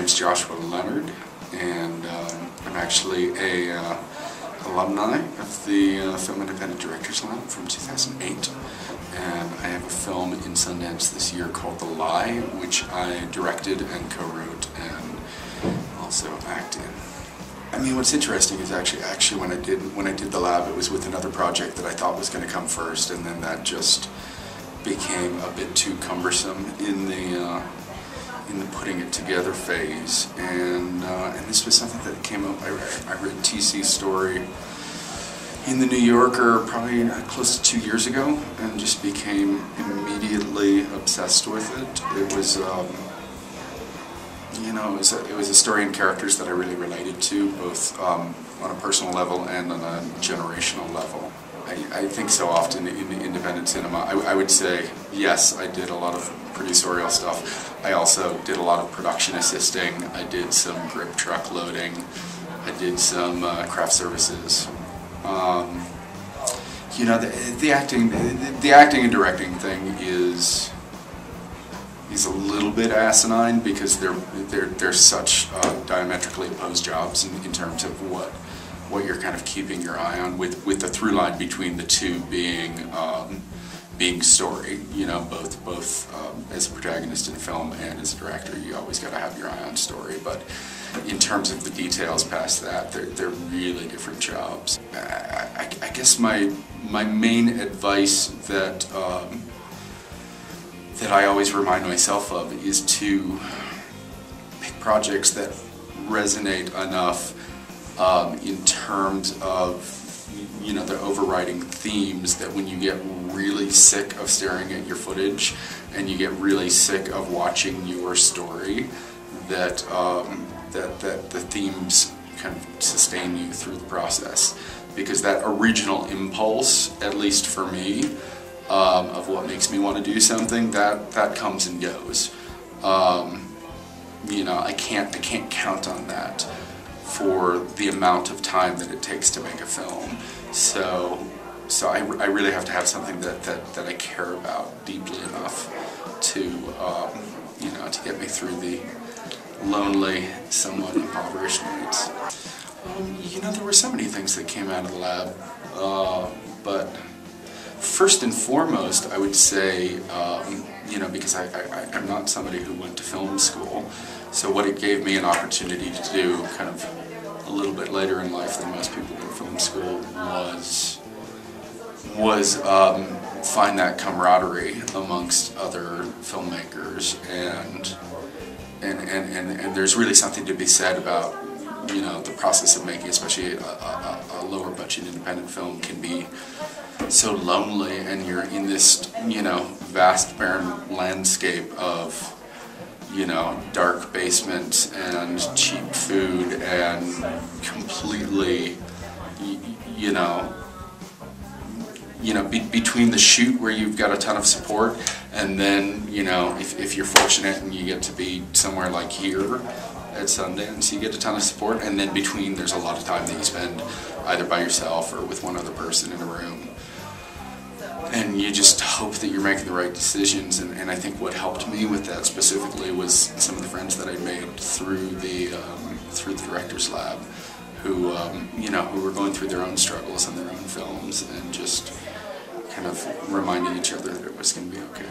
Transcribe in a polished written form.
is Joshua Leonard, and I'm actually a alumni of the Film Independent Directors Lab from 2008, and I have a film in Sundance this year called The Lie, which I directed and co-wrote and also act in. I mean, what's interesting is actually when I did The Lab, it was with another project that I thought was going to come first, and then that just became a bit too cumbersome in the putting it together phase, and this was something that came up. I read TC's story in the New Yorker probably close to 2 years ago, and just became immediately obsessed with it. It was, you know, it was a story and characters that I really related to, both on a personal level and on a generational level. I think so often in independent cinema, I would say, yes, I did a lot of producerial stuff. I also did a lot of production assisting. I did some grip truck loading. I did some craft services. You know, the acting and directing thing is a little bit asinine because they're such diametrically opposed jobs in terms of what you're kind of keeping your eye on, with the through line between the two being story. You know, both as a protagonist in film and as a director, you always got to have your eye on story. But in terms of the details past that, they're really different jobs. I guess my main advice that I always remind myself of is to pick projects that resonate enough in terms of, you know, the overriding themes, that when you get really sick of staring at your footage and you get really sick of watching your story, that the themes kind of sustain you through the process. Because that original impulse, at least for me, of what makes me want to do something, that comes and goes. You know, I can't count on that for the amount of time that it takes to make a film. So I really have to have something that I care about deeply enough to you know, to get me through the lonely, somewhat impoverished nights. You know, there were so many things that came out of the lab, but first and foremost, I would say, you know, because I'm not somebody who went to film school, so what it gave me an opportunity to do kind of a little bit later in life than most people in film school was find that camaraderie amongst other filmmakers, and there's really something to be said about, you know, the process of making, especially a lower budget independent film, can be so lonely, and you're in this, you know, vast barren landscape of, you know, dark basements and cheap food and completely, you know, between the shoot where you've got a ton of support, and then, you know, if you're fortunate and you get to be somewhere like here at Sundance, you get a ton of support, and then between there's a lot of time that you spend either by yourself or with one other person in a room. And you just hope that you're making the right decisions, and I think what helped me with that specifically was some of the friends that I made through the Directors Lab, who you know, who were going through their own struggles on their own films, and just kind of reminding each other that it was going to be okay.